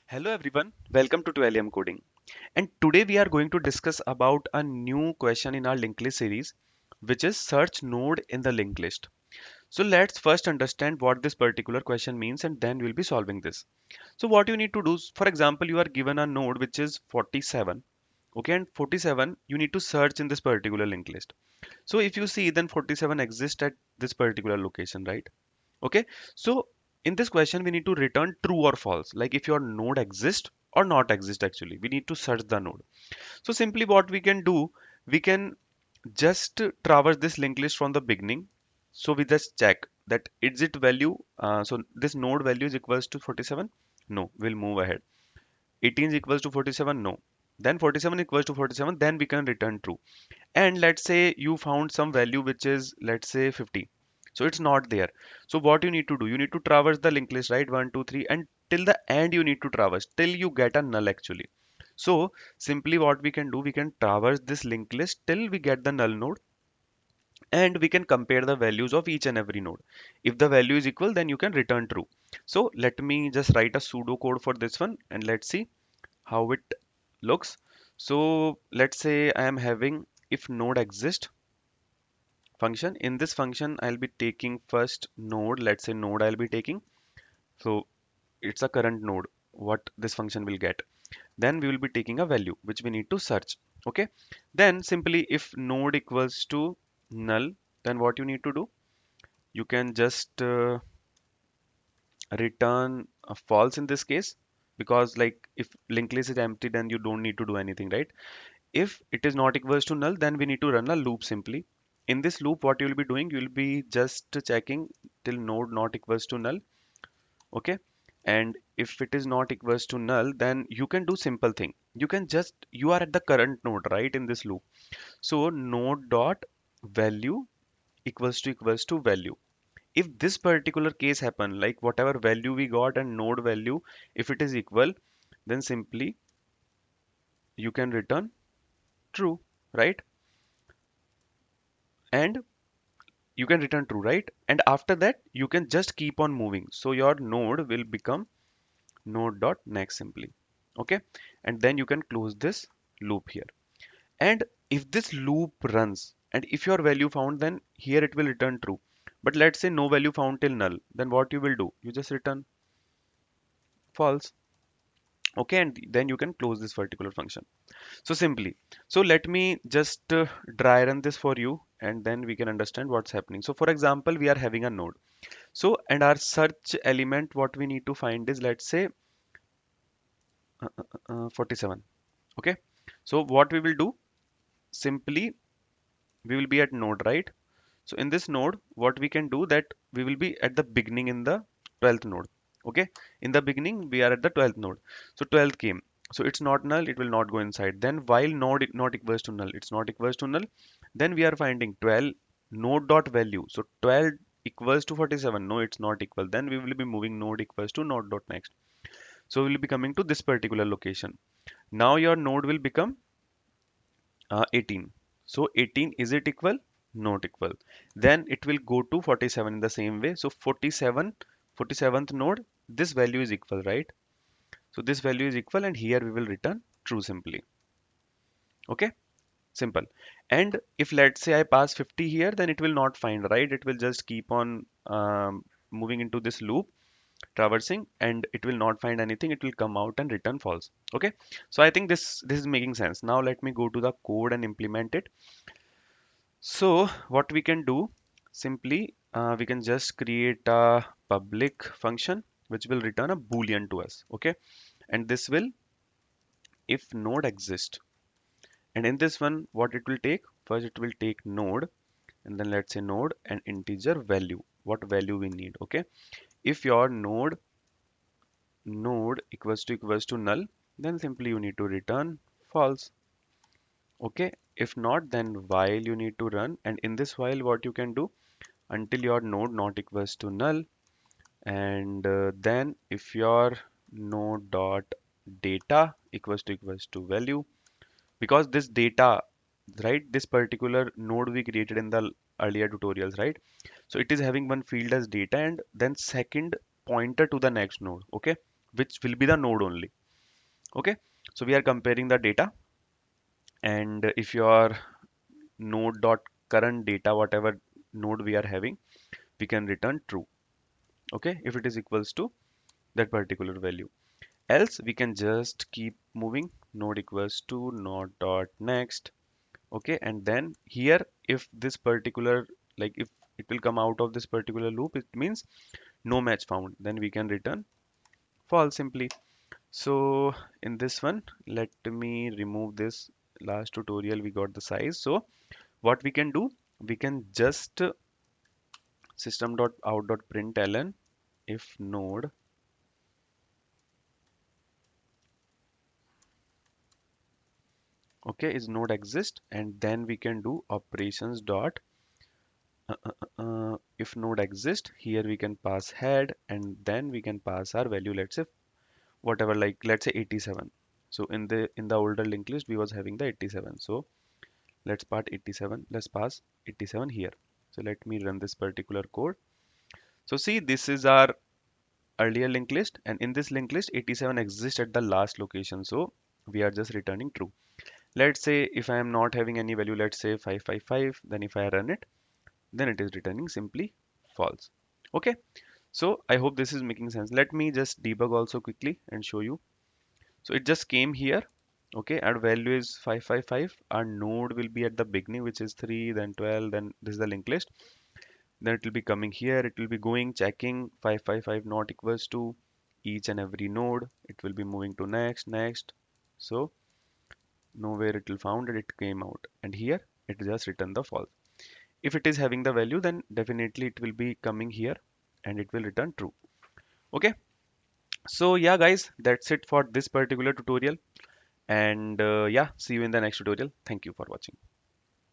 Hello everyone, welcome to 12am Coding. And today we are going to discuss about a new question in our linked list series, which is search node in the linked list. So let's first understand what this particular question means and then we'll be solving this. So what you need to do, for example, you are given a node which is 47. Okay, and 47 you need to search in this particular linked list. So if you see, then 47 exists at this particular location, right? Okay, so in this question, we need to return true or false, like if your node exists or not exist actually. We need to search the node. So simply what we can do, we can just traverse this linked list from the beginning. So we just check that is it value, so this node value is equals to 47. No, we'll move ahead. 18 is equals to 47. No. Then 47 equals to 47, then we can return true. And let's say you found some value which is, let's say, 50, so it's not there. So what you need to do, you need to traverse the linked list, right? 1 2 3, and till the end you need to traverse till you get a null actually. So simply what we can do, we can traverse this linked list till we get the null node, and we can compare the values of each and every node. If the value is equal, then you can return true. So let me just write a pseudo code for this one and let's see how it looks. So let's say I am having if node exists function. In this function, I'll be taking first node. Let's say node I'll be taking. So it's a current node, what this function will get. Then we will be taking a value which we need to search. Okay. Then simply if node equals to null, then what you need to do, you can just return a false in this case, because like if linked list is empty, then you don't need to do anything, right? If it is not equals to null, then we need to run a loop simply. In this loop, what you will be doing, you will be just checking till node not equals to null. Okay. And if it is not equals to null, then you can do simple thing. You can just, you are at the current node, right? In this loop. So node dot value equals to value. If this particular case happen, like whatever value we got and node value, if it is equal, then simply you can return true, right? And you can return true, right? And after that you can just keep on moving, so your node will become node dot next simply. Okay. And then you can close this loop here. And if this loop runs and if your value found, then here it will return true. But let's say no value found till null, then what you will do, you just return false. Okay. And then you can close this particular function. So simply, so let me just dry run this for you and then we can understand what's happening. So for example, we are having a node. So, and our search element, what we need to find is, let's say, 47. Okay. So what we will do, simply, we will be at node, right? So in this node, what we can do that we will be at the beginning in the 12th node. Okay. In the beginning, we are at the 12th node. So 12th came. So it's not null, it will not go inside. Then while node not equals to null, it's not equals to null. Then we are finding 12 node dot value. So 12 equals to 47. No, it's not equal. Then we will be moving node equals to node dot next. So we will be coming to this particular location. Now your node will become 18. So 18, is it equal? Not equal. Then it will go to 47 in the same way. So 47, 47th node, this value is equal, right? So this value is equal and here we will return true simply. Okay, simple. And if let's say I pass 50 here, then it will not find, right? It will just keep on moving into this loop, traversing, and it will not find anything. It will come out and return false. Okay, so I think this is making sense. Now let me go to the code and implement it. So what we can do, simply we can just create a public function which will return a boolean to us. Okay, and this will, if node exists, and in this one what it will take, first it will take node, and then let's say node and integer value, what value we need. Okay, if your node equals to null, then simply you need to return false. Okay, if not, then while you need to run, and in this while what you can do, until your node not equals to null, and then if your node dot data equals to value, because this data, right, this particular node we created in the earlier tutorials, right? So it is having one field as data and then second pointer to the next node. Okay, which will be the node only. Okay, so we are comparing the data, and if your node dot current data, whatever node we are having, we can return true. Okay, if it is equals to that particular value. Else we can just keep moving, node equals to node dot next. Okay, and then here, if this particular, like if it will come out of this particular loop, it means no match found, then we can return false simply. So in this one, let me remove this. Last tutorial we got the size. So what we can do, we can just system.out.println if node, okay, is node exist, and then we can do operations dot if node exist. Here we can pass head, and then we can pass our value, let's say whatever, like let's say 87. So in the older linked list we was having the 87, so let's pass 87 here. So let me run this particular code. So see, this is our earlier linked list, and in this linked list 87 exists at the last location, so we are just returning true. Let's say if I am not having any value, let's say 555, then if I run it, then it is returning simply false. Okay, so I hope this is making sense. Let me just debug also quickly and show you. So it just came here. Okay, our value is 555. Our node will be at the beginning, which is 3, then 12, then this is the linked list. Then it will be coming here. It will be going, checking 555 not equals to each and every node. It will be moving to next, next. So nowhere it will found that it came out. And here it just returned the false. If it is having the value, then definitely it will be coming here and it will return true. Okay. So yeah, guys, that's it for this particular tutorial. And yeah, see you in the next tutorial. Thank you for watching.